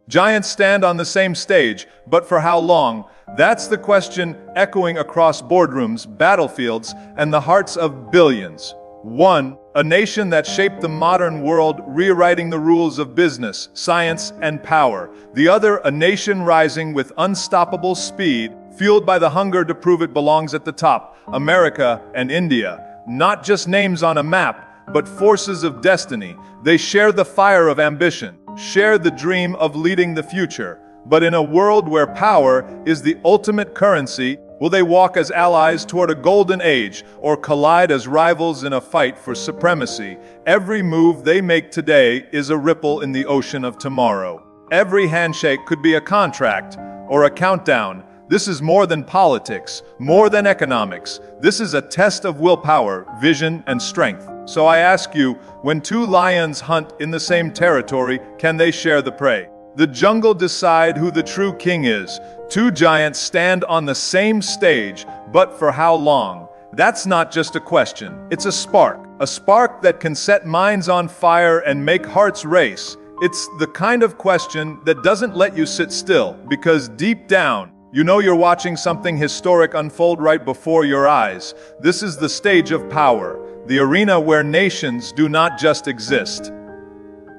Giants stand on the same stage, but for how long? That's the question echoing across boardrooms, battlefields, and the hearts of billions. One, a nation that shaped the modern world, rewriting the rules of business, science, and power. The other, a nation rising with unstoppable speed, fueled by the hunger to prove it belongs at the top. America and India, not just names on a map, but forces of destiny. They share the fire of ambition, share the dream of leading the future. But in a world where power is the ultimate currency, will they walk as allies toward a golden age or collide as rivals in a fight for supremacy? Every move they make today is a ripple in the ocean of tomorrow. Every handshake could be a contract or a countdown. This is more than politics, more than economics. This is a test of willpower, vision, and strength. So I ask you, when two lions hunt in the same territory, can they share the prey? The jungle decide who the true king is. Two giants stand on the same stage, but for how long? That's not just a question, it's a spark that can set minds on fire and make hearts race. It's the kind of question that doesn't let you sit still, because deep down, you know you're watching something historic unfold right before your eyes. This is the stage of power, the arena where nations do not just exist.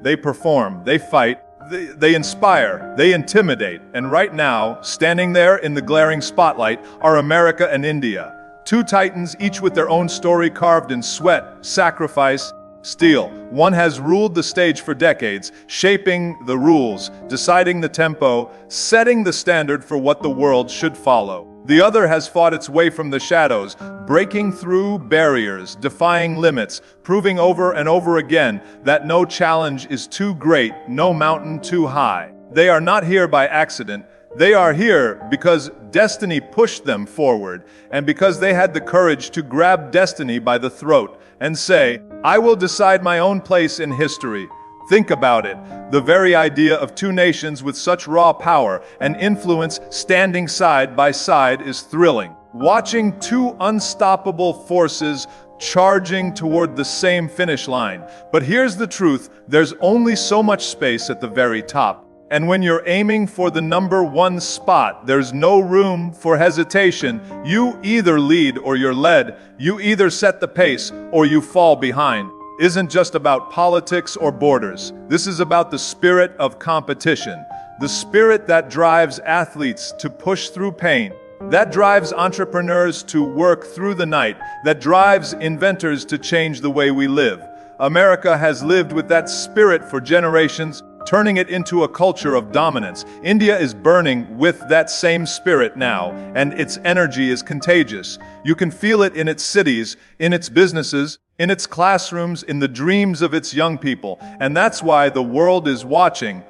They perform, they fight, they inspire, they intimidate, and right now, standing there in the glaring spotlight, are America and India. Two titans, each with their own story carved in sweat, sacrifice, steel. One has ruled the stage for decades, shaping the rules, deciding the tempo, setting the standard for what the world should follow. The other has fought its way from the shadows, breaking through barriers, defying limits, proving over and over again that no challenge is too great, no mountain too high. They are not here by accident. They are here because destiny pushed them forward, and because they had the courage to grab destiny by the throat and say, "I will decide my own place in history." Think about it. The very idea of two nations with such raw power and influence standing side by side is thrilling. Watching two unstoppable forces charging toward the same finish line. But here's the truth, there's only so much space at the very top. And when you're aiming for the number one spot, there's no room for hesitation. You either lead or you're led. You either set the pace or you fall behind. Isn't just about politics or borders. This is about the spirit of competition, the spirit that drives athletes to push through pain, that drives entrepreneurs to work through the night, that drives inventors to change the way we live. America has lived with that spirit for generations, turning it into a culture of dominance. India is burning with that same spirit now, and its energy is contagious. You can feel it in its cities, in its businesses, in its classrooms, in the dreams of its young people. And that's why the world is watching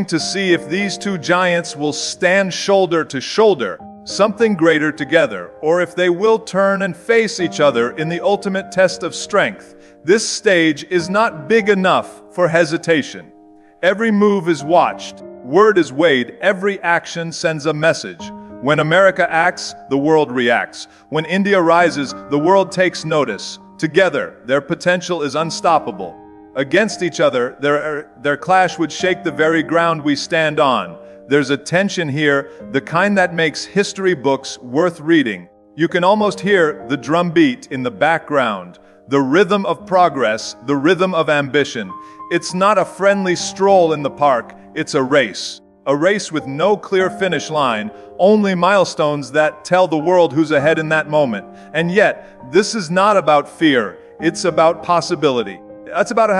to see if these two giants will stand shoulder to shoulder, something greater together, or if they will turn and face each other in the ultimate test of strength. This stage is not big enough for hesitation. Every move is watched, word is weighed, every action sends a message. When America acts, the world reacts. When India rises, the world takes notice. Together, their potential is unstoppable. Against each other, their clash would shake the very ground we stand on. There's a tension here, the kind that makes history books worth reading. You can almost hear the drumbeat in the background, the rhythm of progress, the rhythm of ambition. It's not a friendly stroll in the park, it's a race. A race with no clear finish line, only milestones that tell the world who's ahead in that moment. And yet, this is not about fear, it's about possibility. That's about what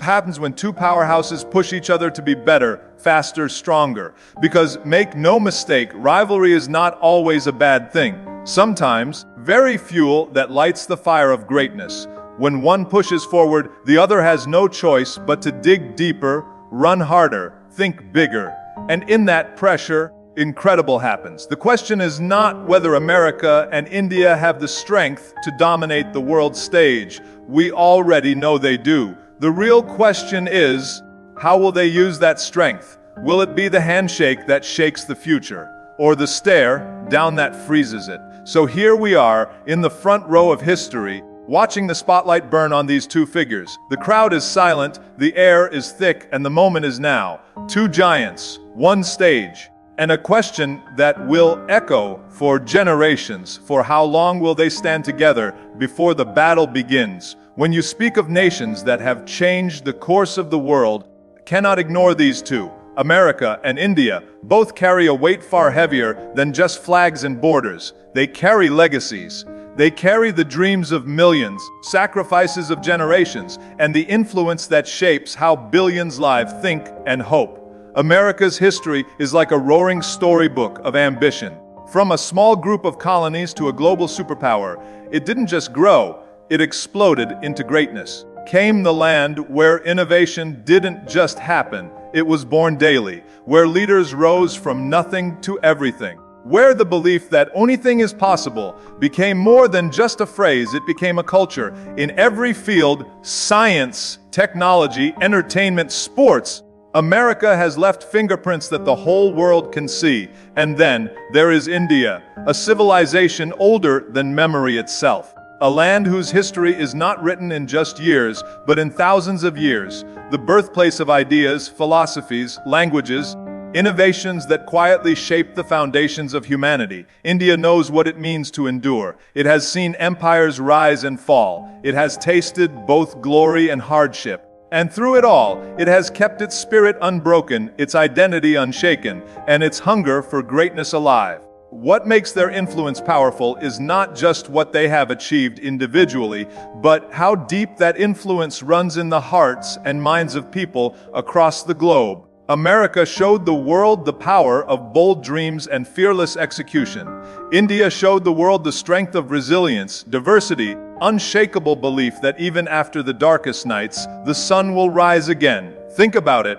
happens when two powerhouses push each other to be better, faster, stronger. Because make no mistake, rivalry is not always a bad thing. Sometimes, very fuel that lights the fire of greatness. When one pushes forward, the other has no choice but to dig deeper, run harder, think bigger. And in that pressure, incredible happens. The question is not whether America and India have the strength to dominate the world stage. We already know they do. The real question is, how will they use that strength? Will it be the handshake that shakes the future, or the stare down that freezes it? So here we are, in the front row of history, Watching the spotlight burn on these two figures, the crowd is silent, the air is thick, and the moment is now. Two giants, one stage, and a question that will echo for generations. For how long will they stand together before the battle begins? When you speak of nations that have changed the course of the world, cannot ignore these two. America and India both carry a weight far heavier than just flags and borders. They carry legacies. They carry the dreams of millions, sacrifices of generations, and the influence that shapes how billions live, think, and hope. America's history is like a roaring storybook of ambition. From a small group of colonies to a global superpower, it didn't just grow, it exploded into greatness. Came the land where innovation didn't just happen, it was born daily, where leaders rose from nothing to everything. Where the belief that anything is possible became more than just a phrase, it became a culture. In every field, science, technology, entertainment, sports, America has left fingerprints that the whole world can see. And then there is India, a civilization older than memory itself. A land whose history is not written in just years, but in thousands of years. The birthplace of ideas, philosophies, languages, innovations that quietly shape the foundations of humanity. India knows what it means to endure. It has seen empires rise and fall. It has tasted both glory and hardship. And through it all, it has kept its spirit unbroken, its identity unshaken, and its hunger for greatness alive. What makes their influence powerful is not just what they have achieved individually, but how deep that influence runs in the hearts and minds of people across the globe. America showed the world the power of bold dreams and fearless execution. India showed the world the strength of resilience, diversity, unshakable belief that even after the darkest nights, the sun will rise again. Think about it.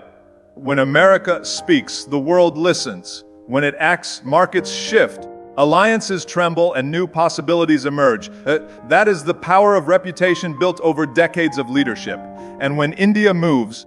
When America speaks, the world listens. When it acts, markets shift. Alliances tremble and new possibilities emerge. That is the power of reputation built over decades of leadership. And when India moves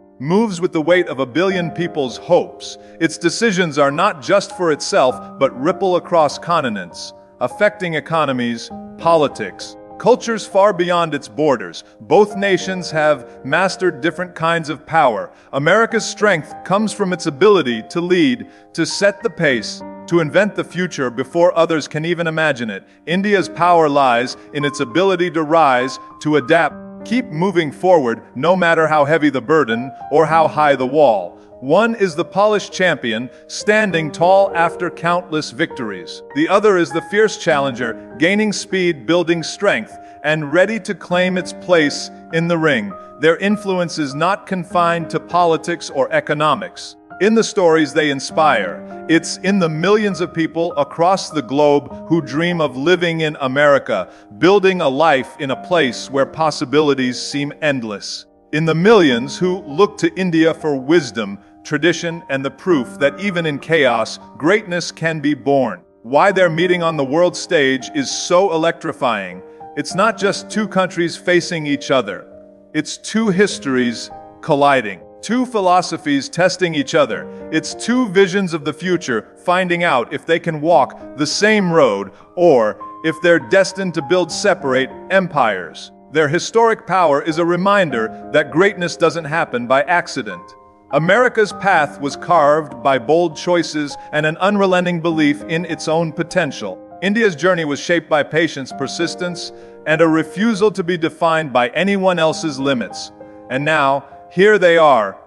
with the weight of 1 billion people's hopes. Its decisions are not just for itself, but ripple across continents, affecting economies, politics, cultures far beyond its borders. Both nations have mastered different kinds of power. America's strength comes from its ability to lead, to set the pace, to invent the future before others can even imagine it. India's power lies in its ability to rise, to adapt, keep moving forward, no matter how heavy the burden or how high the wall. One is the polished champion, standing tall after countless victories. The other is the fierce challenger, gaining speed, building strength, and ready to claim its place in the ring. Their influence is not confined to politics or economics. In the stories they inspire, it's in the millions of people across the globe who dream of living in America, building a life in a place where possibilities seem endless. In the millions who look to India for wisdom, tradition, and the proof that even in chaos, greatness can be born. Why their meeting on the world stage is so electrifying. It's not just two countries facing each other. It's two histories colliding. Two philosophies testing each other. It's two visions of the future finding out if they can walk the same road or if they're destined to build separate empires. Their historic power is a reminder that greatness doesn't happen by accident. America's path was carved by bold choices and an unrelenting belief in its own potential. India's journey was shaped by patience, persistence, and a refusal to be defined by anyone else's limits. And now, here they are,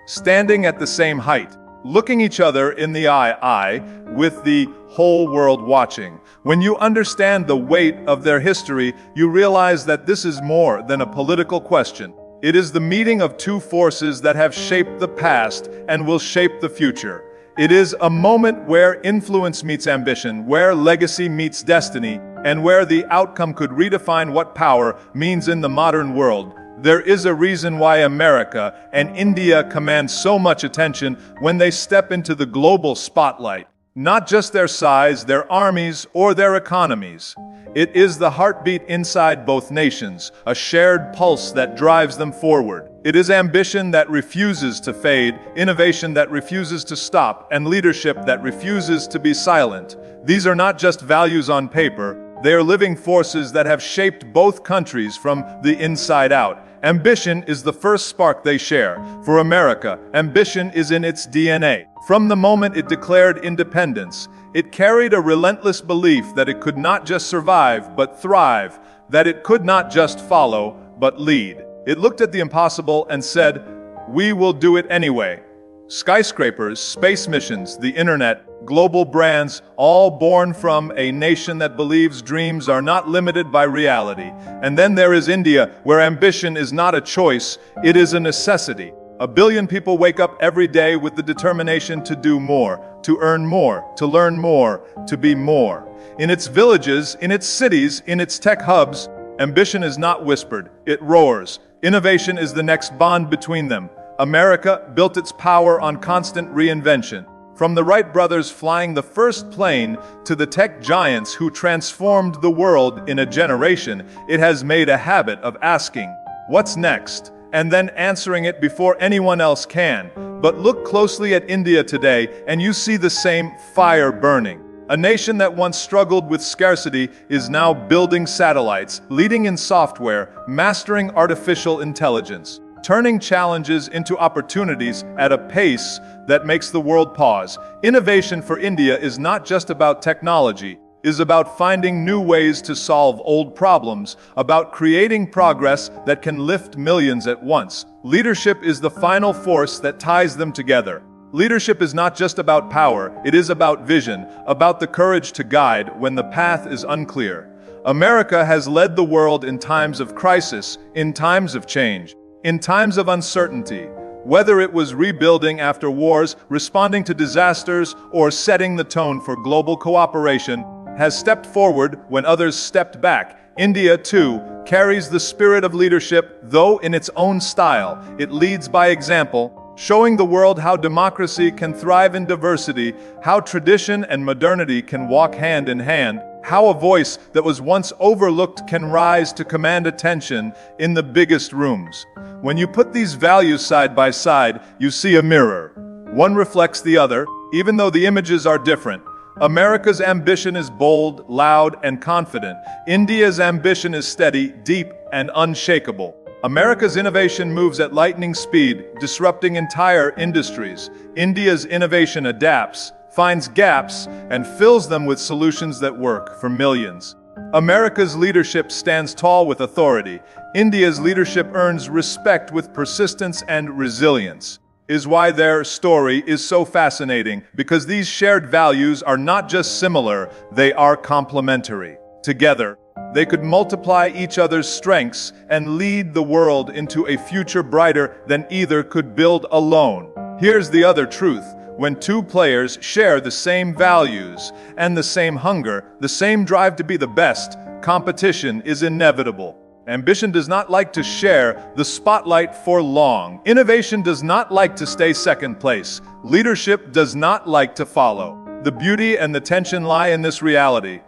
standing at the same height, looking each other in the eye, with the whole world watching. When you understand the weight of their history, you realize that this is more than a political question. It is the meeting of two forces that have shaped the past and will shape the future. It is a moment where influence meets ambition, where legacy meets destiny, and where the outcome could redefine what power means in the modern world. There is a reason why America and India command so much attention when they step into the global spotlight. Not just their size, their armies, or their economies. It is the heartbeat inside both nations, a shared pulse that drives them forward. It is ambition that refuses to fade, innovation that refuses to stop, and leadership that refuses to be silent. These are not just values on paper, They are living forces that have shaped both countries from the inside out. Ambition is the first spark they share. For America, ambition is in its DNA. From the moment it declared independence, it carried a relentless belief that it could not just survive, but thrive, that it could not just follow, but lead. It looked at the impossible and said, "We will do it anyway." Skyscrapers, space missions, the internet, global brands, all born from a nation that believes dreams are not limited by reality. And then there is India, where ambition is not a choice, it is a necessity. 1 billion people wake up every day with the determination to do more, to earn more, to learn more, to be more. In its villages, in its cities, in its tech hubs, ambition is not whispered, it roars. Innovation is the next bond between them. America built its power on constant reinvention. From the Wright brothers flying the first plane to the tech giants who transformed the world in a generation, it has made a habit of asking, "What's next?" and then answering it before anyone else can. But look closely at India today and you see the same fire burning. A nation that once struggled with scarcity is now building satellites, leading in software, mastering artificial intelligence, turning challenges into opportunities at a pace that makes the world pause. Innovation for India is not just about technology, it is about finding new ways to solve old problems, about creating progress that can lift millions at once. Leadership is the final force that ties them together. Leadership is not just about power, it is about vision, about the courage to guide when the path is unclear. America has led the world in times of crisis, in times of change, in times of uncertainty. Whether it was rebuilding after wars, responding to disasters, or setting the tone for global cooperation, has stepped forward when others stepped back. India, too, carries the spirit of leadership, though in its own style. It leads by example, showing the world how democracy can thrive in diversity, how tradition and modernity can walk hand in hand, how a voice that was once overlooked can rise to command attention in the biggest rooms. When you put these values side by side, you see a mirror. One reflects the other, even though the images are different. America's ambition is bold, loud, and confident. India's ambition is steady, deep, and unshakable. America's innovation moves at lightning speed, disrupting entire industries. India's innovation adapts, finds gaps, and fills them with solutions that work for millions. America's leadership stands tall with authority. India's leadership earns respect with persistence and resilience. Is why their story is so fascinating, because these shared values are not just similar, they are complementary. Together, they could multiply each other's strengths and lead the world into a future brighter than either could build alone. Here's the other truth. When two players share the same values and the same hunger, the same drive to be the best, competition is inevitable. Ambition does not like to share the spotlight for long. Innovation does not like to stay second place. Leadership does not like to follow. The beauty and the tension lie in this reality.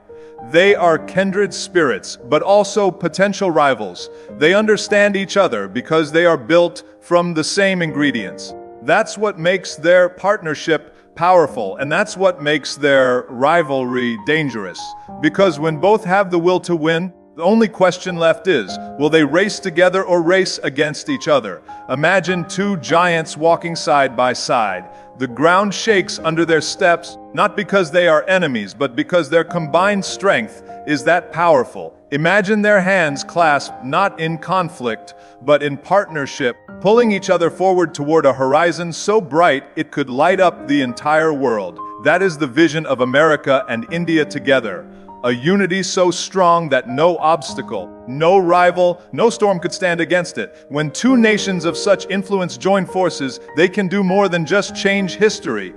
They are kindred spirits, but also potential rivals. They understand each other because they are built from the same ingredients. That's what makes their partnership powerful, and that's what makes their rivalry dangerous. Because when both have the will to win, the only question left is, will they race together or race against each other? Imagine two giants walking side by side. The ground shakes under their steps, not because they are enemies, but because their combined strength is that powerful. Imagine their hands clasped not in conflict, but in partnership, pulling each other forward toward a horizon so bright it could light up the entire world. That is the vision of America and India together. A unity so strong that no obstacle, no rival, no storm could stand against it. When two nations of such influence join forces, they can do more than just change history.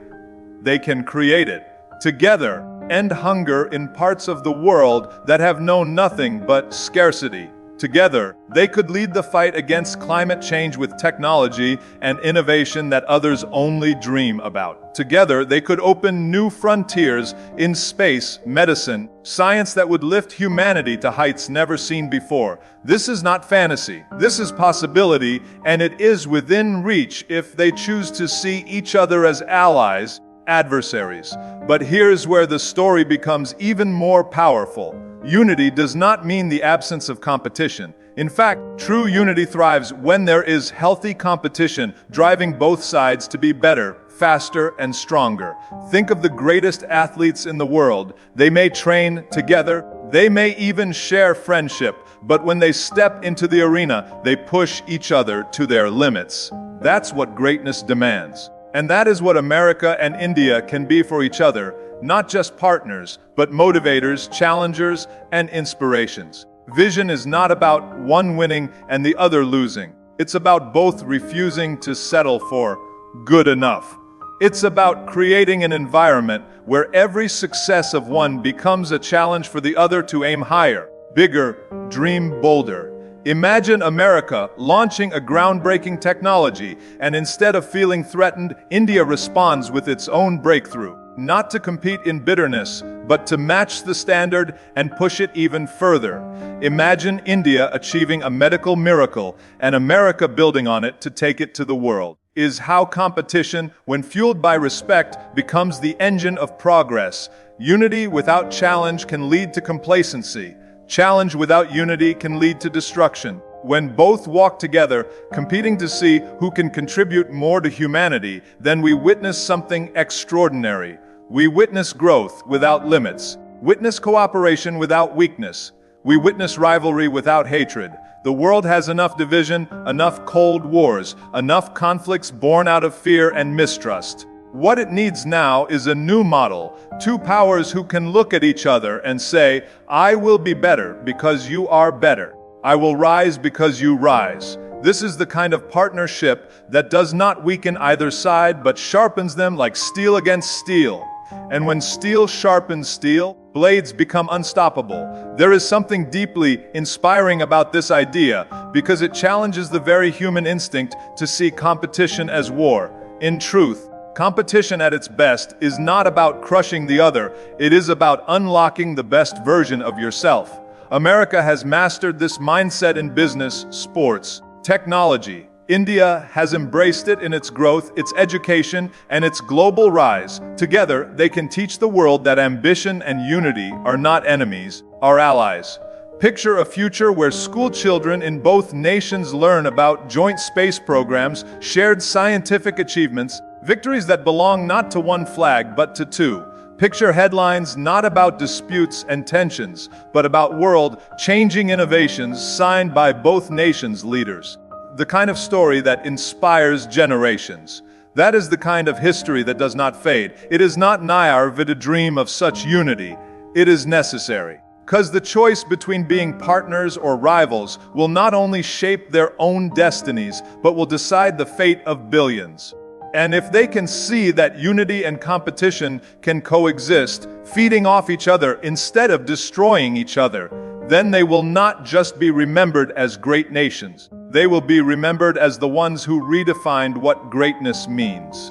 They can create it. Together, end hunger in parts of the world that have known nothing but scarcity. Together, they could lead the fight against climate change with technology and innovation that others only dream about. Together, they could open new frontiers in space, medicine, science that would lift humanity to heights never seen before. This is not fantasy. This is possibility, and it is within reach if they choose to see each other as allies, adversaries. But here's where the story becomes even more powerful. Unity does not mean the absence of competition. In fact, true unity thrives when there is healthy competition, driving both sides to be better, faster, and stronger. Think of the greatest athletes in the world. They may train together, they may even share friendship, but when they step into the arena, they push each other to their limits. That's what greatness demands. And that is what America and India can be for each other, not just partners, but motivators, challengers, and inspirations. Vision is not about one winning and the other losing. It's about both refusing to settle for good enough. It's about creating an environment where every success of one becomes a challenge for the other to aim higher, bigger, dream bolder. Imagine America launching a groundbreaking technology, and instead of feeling threatened, India responds with its own breakthrough. Not to compete in bitterness, but to match the standard and push it even further. Imagine India achieving a medical miracle and America building on it to take it to the world. Is how competition, when fueled by respect, becomes the engine of progress. Unity without challenge can lead to complacency. Challenge without unity can lead to destruction. When both walk together, competing to see who can contribute more to humanity, then we witness something extraordinary. We witness growth without limits. Witness cooperation without weakness. We witness rivalry without hatred. The world has enough division, enough cold wars, enough conflicts born out of fear and mistrust. What it needs now is a new model, two powers who can look at each other and say, I will be better because you are better. I will rise because you rise. This is the kind of partnership that does not weaken either side but sharpens them like steel against steel. And when steel sharpens steel, blades become unstoppable. There is something deeply inspiring about this idea because it challenges the very human instinct to see competition as war. In truth, competition at its best is not about crushing the other, it is about unlocking the best version of yourself. America has mastered this mindset in business, sports, technology. India has embraced it in its growth, its education, and its global rise. Together, they can teach the world that ambition and unity are not enemies, are allies. Picture a future where school children in both nations learn about joint space programs, shared scientific achievements, victories that belong not to one flag but to two. Picture headlines not about disputes and tensions, but about world-changing innovations signed by both nations' leaders. The kind of story that inspires generations. That is the kind of history that does not fade. It is not naive to dream of such unity. It is necessary. Because the choice between being partners or rivals will not only shape their own destinies, but will decide the fate of billions. And if they can see that unity and competition can coexist, feeding off each other instead of destroying each other, then they will not just be remembered as great nations. They will be remembered as the ones who redefined what greatness means.